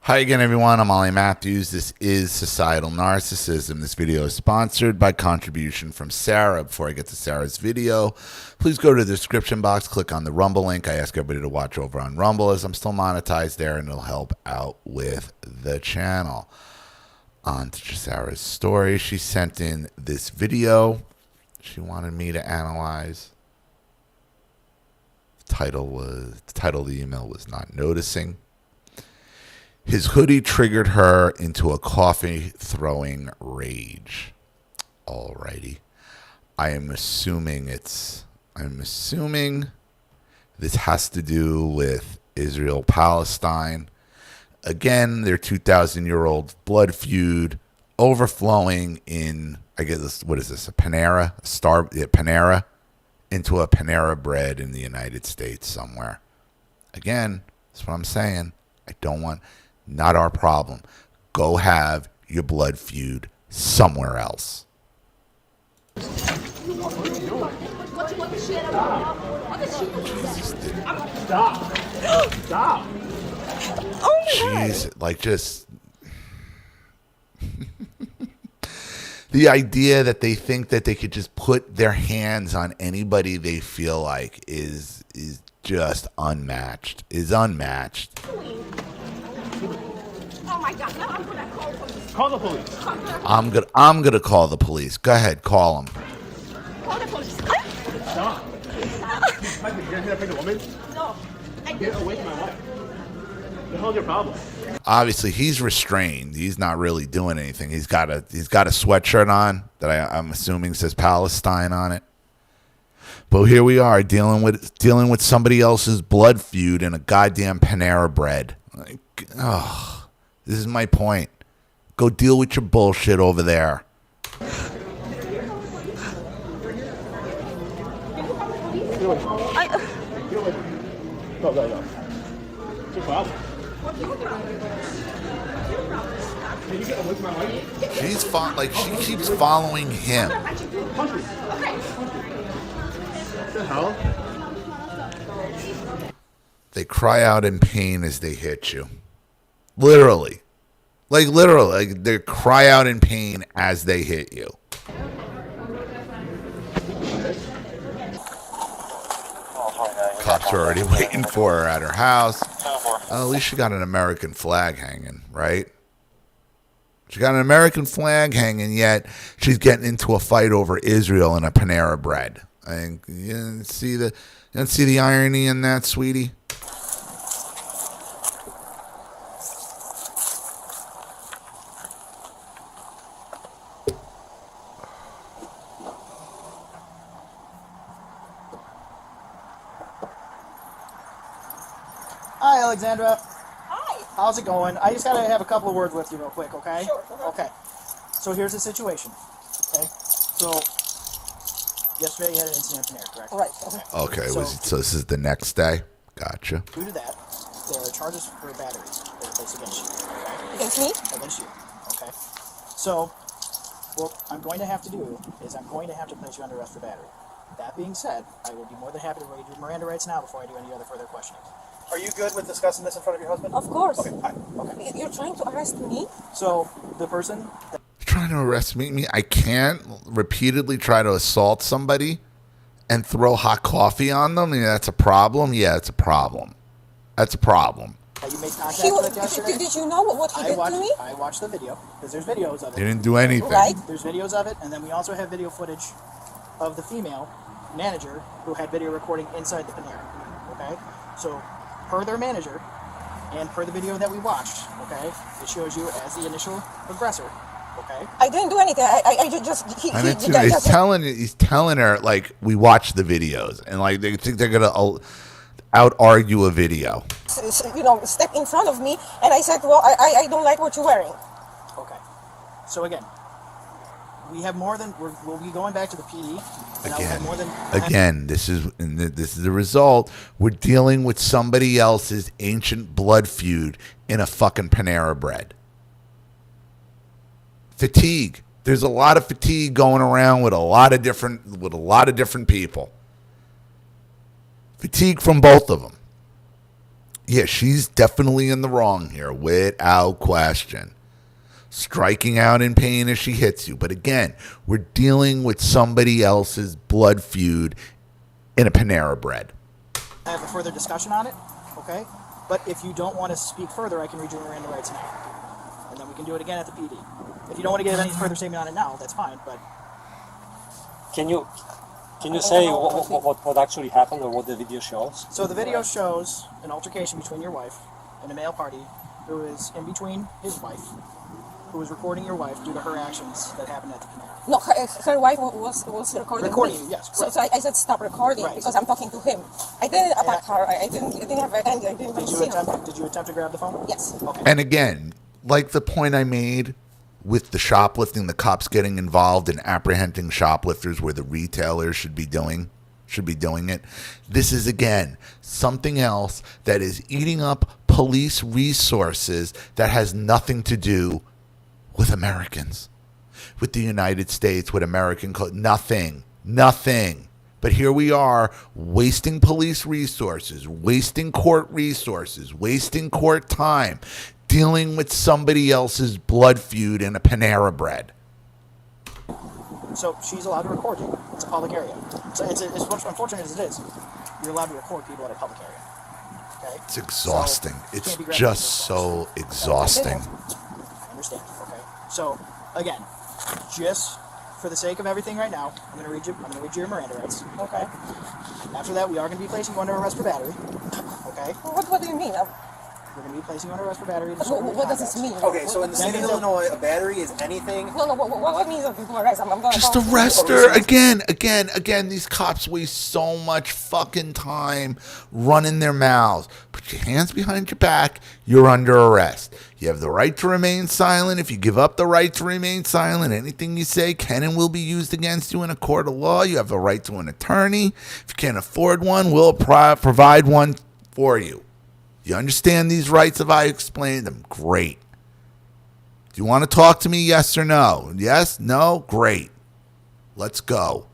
Hi again, everyone. I'm olliemathews. This is Societal Narcissism. This video is sponsored by contribution from Sarah. Before I get to Sarah's video, please go to the description box, click on the Rumble link. I ask everybody to watch over on Rumble as I'm still monetized there, and it'll help out with the channel. On to Sarah's story. She sent in this video she wanted me to analyze. The title of the email was Not Noticing. His hoodie triggered her into a coffee-throwing rage. Alrighty. I'm assuming this has to do with Israel-Palestine. Again, their 2,000-year-old blood feud overflowing in, I guess, what is this, a Panera? Panera? Into a Panera Bread in the United States somewhere. Again, that's what I'm saying. I don't want... Not our problem. Go have your blood feud somewhere else. Stop. Stop. Oh my Jeez, like just the idea that they think that they could just put their hands on anybody they feel like is just unmatched. Is unmatched. Oh my God! No, I'm gonna call police. Call the police. I'm gonna call the police. Go ahead, call them. Call the police. Stop. You're gonna hit a pregnant woman? No. Get away from my wife. The hell's your problem? Obviously, he's restrained. He's not really doing anything. He's got a sweatshirt on that I'm assuming says Palestine on it. But here we are dealing with somebody else's blood feud in a goddamn Panera Bread. Like, oh. This is my point. Go deal with your bullshit over there. No. What's your problem? Can you get away from my wife? She keeps following him. Punch me. What the hell? They cry out in pain as they hit you. Literally. Like they cry out in pain as they hit you. Cops are already waiting for her at her house. At least she got an American flag hanging, right? She got an American flag hanging, yet she's getting into a fight over Israel and a Panera Bread. I think you didn't see the irony in that, sweetie? Hi, Alexandra. Hi. How's it going? I just gotta have a couple of words with you real quick, okay? Sure. Okay. So here's the situation, okay? So, yesterday you had an incident in there, correct? Right. Okay, So this is the next day? Gotcha. due to that, there are charges for battery that are placed against you, okay? Against me? Against you, okay? So, what I'm going to have to do is I'm going to have to place you under arrest for battery. That being said, I would be more than happy to read your Miranda rights now before I do any other further questioning. Are you good with discussing this in front of your husband? Of course. Okay, all right, okay. You're trying to arrest me? So, the person that Trying to arrest me? I can't repeatedly try to assault somebody and throw hot coffee on them? Yeah, that's a problem? Yeah, it's a problem. That's a problem. you made contact with yesterday, Did you know what he did to me? I watched the video, because there's videos of You it. didn't do anything. Right. There's videos of it, and then we also have video footage of the female manager who had video recording inside the Panera. Okay? So, per their manager, and per the video that we watched, okay, it shows you as the initial aggressor. Okay? I didn't do anything. I just He's telling her, like, we watched the videos, and like they think they're gonna out argue a video. Step in front of me, and I said, well, I don't like what you're wearing. Okay. So again, we have more than we'll be going back to the PD. And I'll have more than Again, this is the result. We're dealing with somebody else's ancient blood feud in a fucking Panera Bread. Fatigue. There's a lot of fatigue going around with a lot of different people. Fatigue from both of them. Yeah, she's definitely in the wrong here, without question. Striking out in pain as she hits you. But again, we're dealing with somebody else's blood feud in a Panera Bread. I have a further discussion on it, okay? But if you don't want to speak further, I can read your Miranda rights now. And then we can do it again at the PD. If you don't want to give any further statement on it now, that's fine, but... Can you say what actually happened or what the video shows? So the video shows an altercation between your wife and a male party who is in between his wife, who is recording your wife due to her actions that happened at the Panera. No, her wife was recording Recording me. you, yes, So, correct. I said stop recording Right. because I'm talking to him. I didn't attack her. I didn't have any. I didn't see her. Did you attempt to grab the phone? Yes. Okay. And again, like the point I made with the shoplifting, the cops getting involved in apprehending shoplifters where the retailers should be doing it. This is, again, something else that is eating up police resources that has nothing to do with Americans, with the United States, with American nothing. But here we are wasting police resources, wasting court resources, wasting court time, dealing with somebody else's blood feud in a Panera Bread. So she's allowed to record you. It's a public area. So it's as unfortunate as it is, you're allowed to record people at a public area. Okay? It's exhausting. So, It's can't be grabbed just by so exhausting. I understand. Okay. So again, just for the sake of everything right now, I'm going to read you your Miranda rights. Okay. After that, we are going to be placing you under arrest for battery. Okay. What do you mean? We're going to be placing you under arrest for battery. What does this mean? Okay, so in the state of Illinois, a battery is anything. No. What means of people arrest? I'm gonna Just call- arrest her again. These cops waste so much fucking time running their mouths. Put your hands behind your back. You're under arrest. You have the right to remain silent. If you give up the right to remain silent, anything you say can and will be used against you in a court of law. You have the right to an attorney. If you can't afford one, we'll provide one for you. You understand these rights? Have I explained them? Great. Do you want to talk to me? Yes or no? Yes? No? Great. Let's go.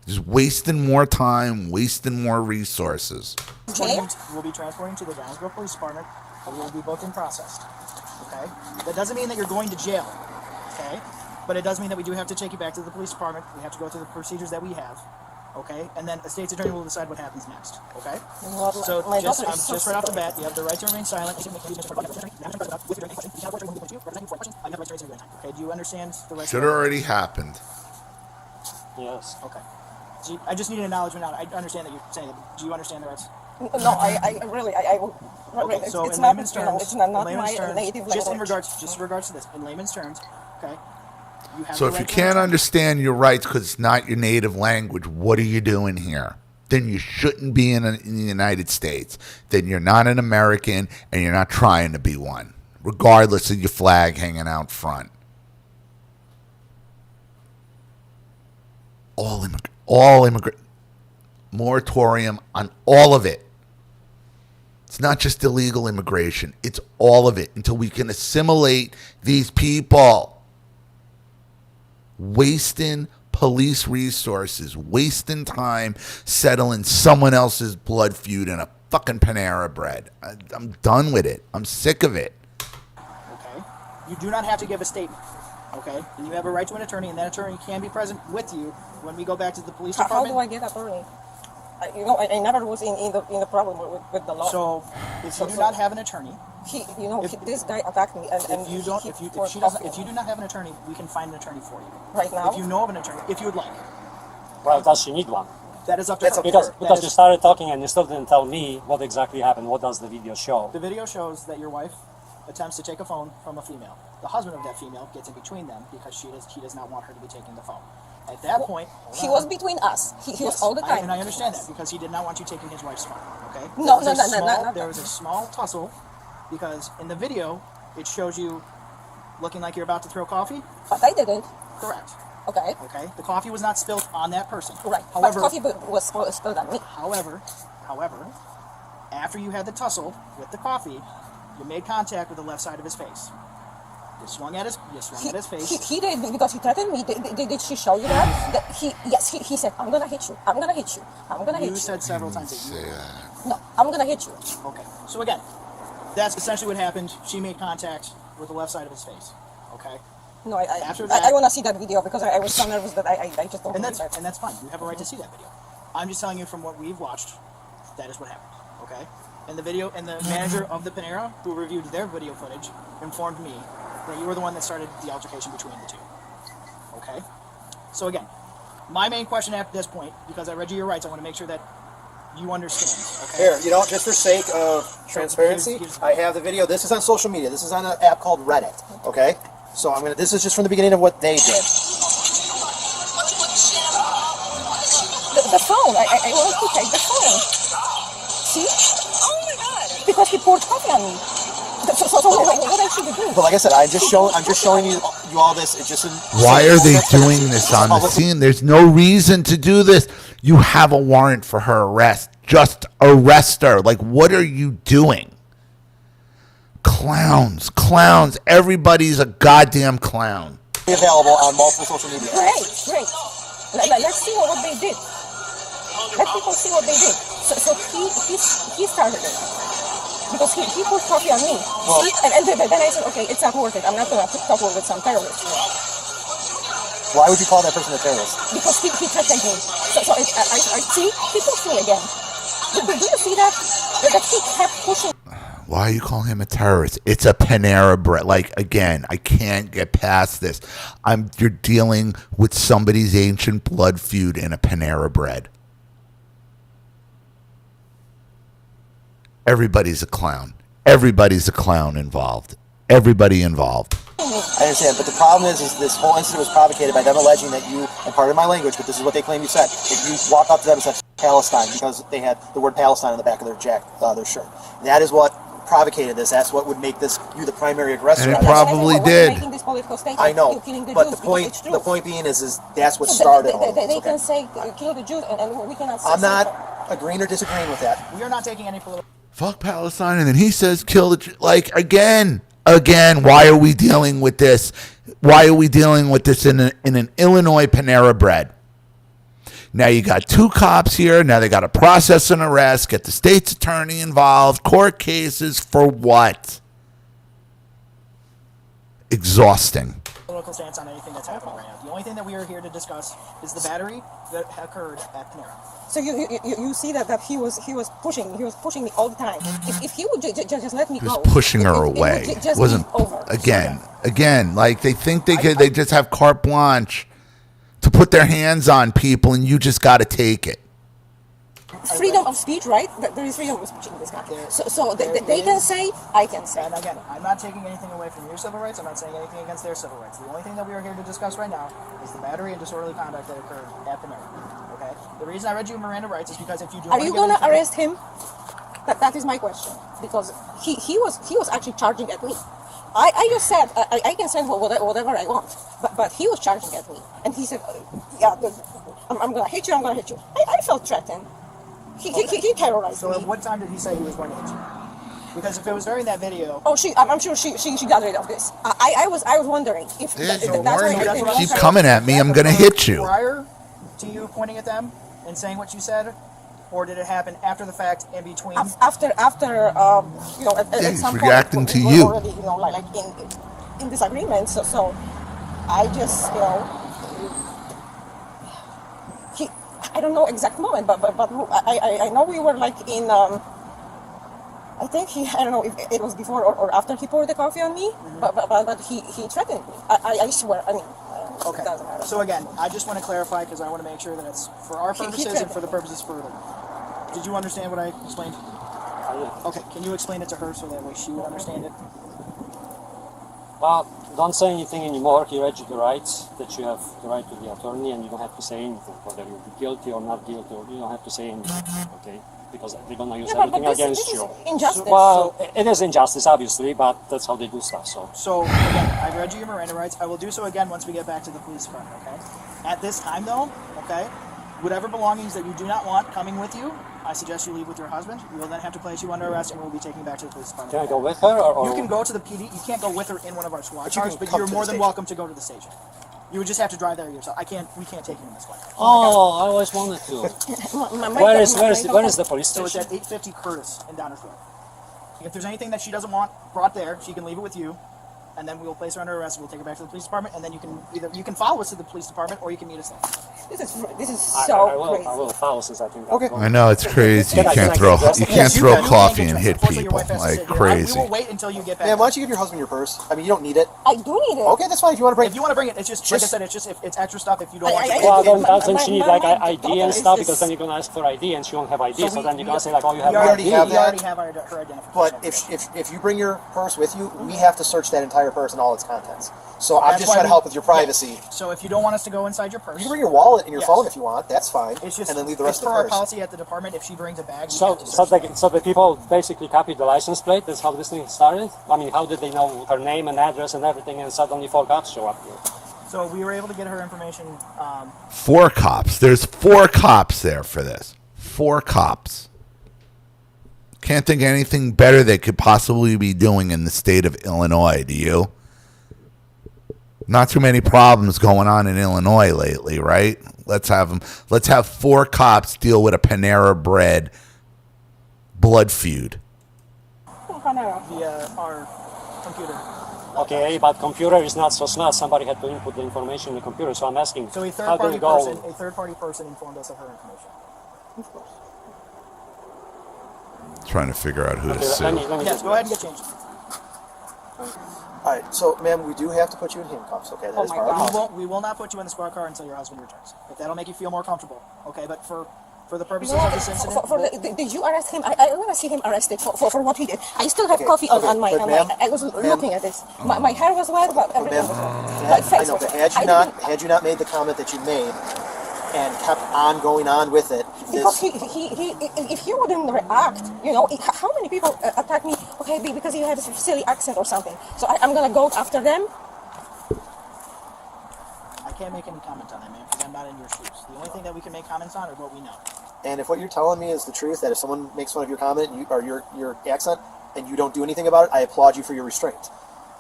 Just wasting more time, wasting more resources. We'll be transporting to the Brownsville Police Department, and we'll be booked and processed. Okay? That doesn't mean that you're going to jail. Okay? But it does mean that we do have to take you back to the police department. We have to go through the procedures that we have. Okay? And then a state's attorney will decide what happens next. Okay? So just right off the bat, you have the right to remain silent. Okay, do you understand the rights? Should have already happened. Yes. Okay. So I just need an acknowledgement on it. I understand that you're saying it. Do you understand the rights? No, I really, Okay, so it's in not, layman's terms, it's not in my layman's terms, native just in language. regards to this, in layman's terms, okay. You have So the if you right to can't remain understand your rights because it's not your native language, what are you doing here? Then you shouldn't be in the United States. Then you're not an American and you're not trying to be one, regardless of your flag hanging out front. All immigrant moratorium on all of it. It's not just illegal immigration. It's all of it until we can assimilate these people. Wasting police resources, wasting time settling someone else's blood feud in a fucking Panera Bread. I'm done with it. I'm sick of it. Okay. You do not have to give a statement. Okay. And you have a right to an attorney, and that attorney can be present with you when we go back to the police How department. do I get attorney? I never was in the problem with the law. So if you do not have an attorney, This guy attacked me, and if you do not have an attorney, we can find an attorney for you. Right now? If you know of an attorney, if you would like. Well, does she need one? That is up to her. Because you started talking and you still didn't tell me what exactly happened. What does the video show? The video shows that your wife attempts to take a phone from a female. The husband of that female gets in between them because he does not want her to be taking the phone. At that point, he was between us. He was all the time. And I understand that because he did not want you taking his wife's phone. Okay. No. There was a small tussle because in the video it shows you looking like you're about to throw coffee. But I didn't. Correct. Okay. Okay. The coffee was not spilled on that person. Right. However, but coffee was spilled on me. However, after you had the tussle with the coffee, you made contact with the left side of his face. You swung at his face. He did because he threatened me. Did she show you that? He said, I'm gonna hit you. I'm gonna hit you. I'm gonna hit you. You said several times that you. No, I'm gonna hit you. Okay. So again, that's essentially what happened. She made contact with the left side of his face. Okay. No, After that- I want to see that video because I was so nervous that I just don't And want that's fine. You have a right to see that video. I'm just telling you from what we've watched, that is what happened. Okay. And the manager of the Panera who reviewed their video footage informed me that you were the one that started the altercation between the two. Okay. So again, my main question at this point, because I read you your rights, I want to make sure that you understand. Okay. Here, just for sake of transparency, I have the video. This is on social media. This is on an app called Reddit. Okay. So this is just from the beginning of what they did. The phone. I want to take the phone. See? Oh my God! Because he poured coffee on me. So what I should do? But like I said, I'm just showing you all this. It's just. Why are they doing this on the scene? There's no reason to do this. You have a warrant for her arrest. Just arrest her. Like, what are you doing? Clowns. Everybody's a goddamn clown. Available on multiple social media. Great. Let's see what they did. Let people see what they did. So he started it. Because he poured coffee on me. Well, and then I said, okay, it's not worth it. I'm not going to put couple with some terrorist. Why would you call that person a terrorist? Because he threatened me. So I see, he pushed me again. Do you see that? That he kept pushing. Why you call him a terrorist? It's a Panera Bread. Like, again, I can't get past this. You're dealing with somebody's ancient blood feud in a Panera Bread. Everybody's a clown. Everybody's a clown involved. Everybody involved. I understand, but the problem is this whole incident was provocated by them alleging that you, and pardon my language, but this is what they claim you said, that you walk up to them and said Palestine because they had the word Palestine on the back of their shirt. That is what provocated this. That's what would make you the primary aggressor. And it probably did. I know, but the point being is that's what started all this. They can say kill the Jews, and we cannot say. I'm not agreeing or disagreeing with that. We are not taking any political. Fuck Palestine, and then he says kill the Jews. Like, again, why are we dealing with this? Why are we dealing with this in an Illinois Panera Bread? Now you got two cops here. Now they got to process an arrest, get the state's attorney involved, court cases for what? Exhausting. Political stance on anything that's happening right now. The only thing that we are here to discuss is the battery that occurred at Panera. So you see that he was pushing me all the time. If he would just let me go, he was pushing her away. It wasn't over. Again. Like they think they just have carte blanche to put their hands on people, and you just got to take it. Freedom of speech, right? There is freedom of speech in this country. So they can say, I can say. And again, I'm not taking anything away from your civil rights. I'm not saying anything against their civil rights. The only thing that we are here to discuss right now is the battery and disorderly conduct that occurred at Panera. Okay. The reason I read you Miranda rights is because if you do, are you going to arrest him? That is my question, because he was actually charging at me. I just said I can say whatever I want, but he was charging at me, and he said, yeah, I'm gonna hit you. I felt threatened. He terrorized me. So at what time did he say he was going to hit you? Because if it was during that video... Oh, I'm sure she got rid of this. I was wondering if that's why... Keep coming at me, I'm going to hit you. Prior to you pointing at them and saying what you said, or did it happen after the fact in between? After at some point... reacting to we you. were already, like in disagreement, so I just, I don't know exact moment, but I know we were like in I think I don't know if it was before or after he poured the coffee on me, but he threatened me. I swear. I mean, okay. It doesn't matter. So again, I just want to clarify because I want to make sure that it's for our purposes and for the purposes further. Did you understand what I explained? Okay. Can you explain it to her so that way she would understand it? Well, don't say anything anymore. He read you the rights, that you have the right to the attorney, and you don't have to say anything, whether you'll be guilty or not guilty, or you don't have to say anything, okay? Because they're going to use everything against you. This is injustice. Well, it is injustice, obviously, but that's how they do stuff, so. So, again, I read you your Miranda rights. I will do so again once we get back to the police front, okay? At this time, though, okay, whatever belongings that you do not want coming with you, I suggest you leave with your husband. We will then have to place you under arrest, and we'll be taking you back to the police department. Can I go with her, or? You can go to the PD. You can't go with her in one of our squad cars, but you're more than welcome to go to the station. You would just have to drive there yourself. We can't take you in this way. Oh, I always wanted to. Where is the police So station? it's at 850 Curtis in Downers Road. If there's anything that she doesn't want brought there, she can leave it with you, and then we will place her under arrest. We'll take her back to the police department, and then you can follow us to the police department, or you can meet us there. This is I so crazy. will follow since I think Okay. I know it's crazy. You can't throw coffee and hit people like crazy. We will wait until you get back. Man, why don't you give your husband your purse? I mean, you don't need it. I do need it. Okay, that's fine. If you want to bring If you want to bring it, it's just like I said. It's just it's extra stuff. If you don't want to. Well, My- doesn't my- she need my- like my ID daughter and is stuff? this- Because then you're gonna ask for ID and she won't have ID. So, we- then you're gonna we- say like, oh, you have we already ID. have We that. already have her identification. But if you bring your purse with you, we have to search that entire purse and all its contents. So I'm That's just why trying to we- help with your privacy. So if you don't want us to go inside your purse, You can bring your wallet and your Yes. phone if you want. That's fine. it's just and then leave the rest it's of for the our purse. policy at the department. If she brings a bag, we So, have to search it. so the people basically copied the license plate. That's how this thing started. I mean, how did they know her name and address and everything? And suddenly 4 cops show up here. So we were able to get her information. 4 cops. There's 4 cops there for this. 4 cops. Can't think of anything better they could possibly be doing in the state of Illinois, do you? Not too many problems going on in Illinois lately, right? Let's have them. Let's have 4 cops deal with a Panera Bread blood feud. Via our computer. Okay, but computer is not so smart. Somebody had to input the information in the computer. So I'm asking, So a how do third-party you go? person informed us of her information. Trying to figure out who to Okay, sue. let me Yes, go ahead and get changed. All right, so ma'am, we do have to put you in handcuffs. Okay, that is my part of God. the policy. We will not put you in the squad car until your husband returns. If that'll make you feel more comfortable, okay? But for the purposes No, of this incident, did you arrest him? I want to see him arrested for what he did. I still have Okay, coffee okay, on my. but On ma'am, my I was looking at this. My hair was wet, but everything was wet. My I face know, was but wet. had you not made the comment that you made and kept on going on with it, Because this, if he wouldn't react, how many people attack me? Okay, because you have a silly accent or something. So I'm gonna go after them. I can't make any comment on that, man, because I'm not in your shoes. The only thing that we can make comments on are what we know. and if what you're telling me is the truth, that if someone makes fun of your comment or your accent and you don't do anything about it, I applaud you for your restraint.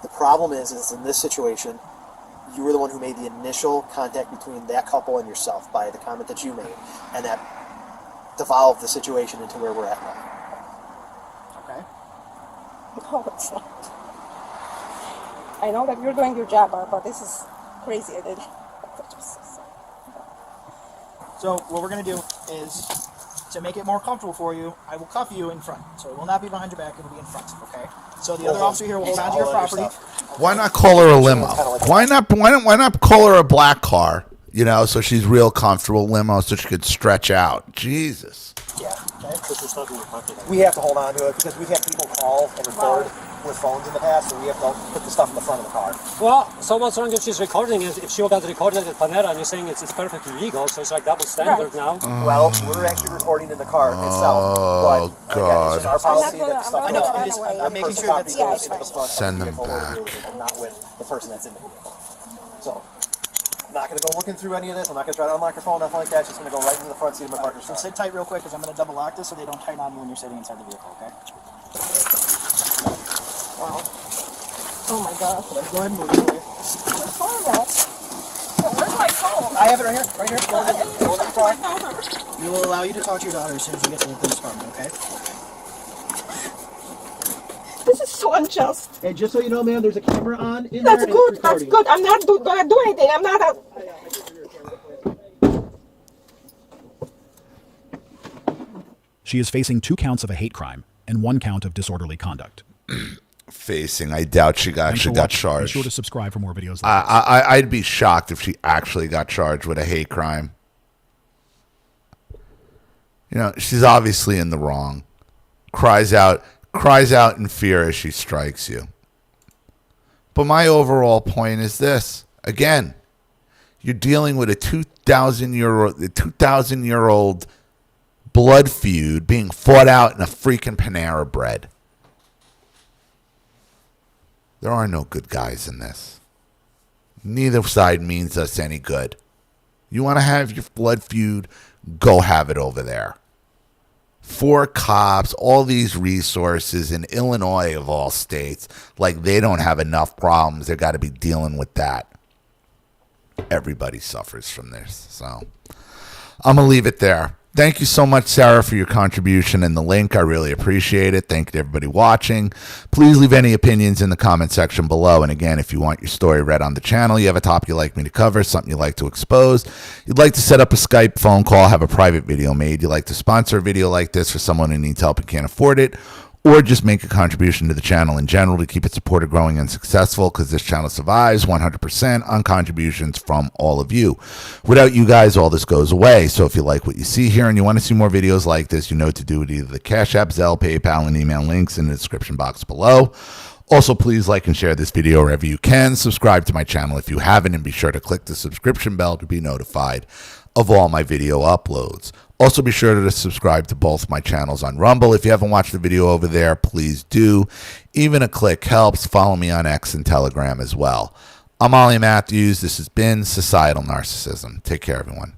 The problem is in this situation, you were the one who made the initial contact between that couple and yourself by the comment that you made, and that devolved the situation into where we're at now. Okay? No, it's not. I know that you're doing your job, but this is crazy. So what we're going to do is, to make it more comfortable for you, I will cuff you in front. So it will not be behind your back, it will be in front, okay? So the other officer here will hold onto your property. Why not call her a limo? Why not call her a black car? So she's real comfortable limo, so she could stretch out. Jesus. Yeah. We have to hold on to it because we've had people call and record with phones in the past, so we have to put the stuff in the front of the car. Well, so what's wrong if she's recording it? If she got recorded at Panera and you're saying it's perfectly legal, so it's like double standard now. Well, we're actually recording in the car itself. But God. It's just our policy I'm that not the stuff gonna- in I'm the not gonna run the I'm making person sure copy that's- yeah, goes it's into the fine. front Send them vehicle where back. we're doing it, and not with the person that's in the vehicle. So, I'm not going to go looking through any of this. I'm not going to try to unlock your phone, nothing like that. It's just going to go right into the front seat of my partner's So car. sit tight real quick, because I'm going to double lock this so they don't tighten on you when you're sitting inside the vehicle, okay? Wow. Oh my God. Let's go ahead and move it away. Where's my phone? I have it right here, right here. Go ahead. Go in the car. Phone. We will allow you to talk to your daughter as soon as you get to the police department, okay? This is so unjust. And just so you know, ma'am, there's a camera on in That's good. That's good. I'm not gonna do anything. I'm not a. She is facing 2 counts of a hate crime and 1 count of disorderly conduct. I doubt she Thanks actually for got watching. Be charged. sure to subscribe for more videos like this. I'd be shocked if she actually got charged with a hate crime. She's obviously in the wrong. Cries out in fear as she strikes you. But my overall point is this. Again, you're dealing with a 2,000-year-old blood feud being fought out in a freaking Panera Bread. There are no good guys in this. Neither side means us any good. You want to have your blood feud, go have it over there. 4 cops, all these resources in Illinois of all states, like they don't have enough problems. They got to be dealing with that. Everybody suffers from this. So I'm going to leave it there. Thank you so much, Sarah, for your contribution and the link. I really appreciate it. Thank you to everybody watching. Please leave any opinions in the comment section below. And again, if you want your story read on the channel, you have a topic you'd like me to cover, something you'd like to expose, you'd like to set up a Skype phone call, have a private video made, you'd like to sponsor a video like this for someone who needs help and can't afford it, or just make a contribution to the channel in general to keep it supported, growing, and successful, because this channel survives 100% on contributions from all of you. Without you guys, all this goes away. So if you like what you see here and you want to see more videos like this, you know what to do with either the Cash App, Zelle, PayPal, and email links in the description box below. Also, please like and share this video wherever you can. Subscribe to my channel if you haven't, and be sure to click the subscription bell to be notified of all my video uploads. Also, be sure to subscribe to both my channels on Rumble. If you haven't watched the video over there, please do. Even a click helps. Follow me on X and Telegram as well. I'm Ollie Matthews. This has been Societal Narcissism. Take care, everyone.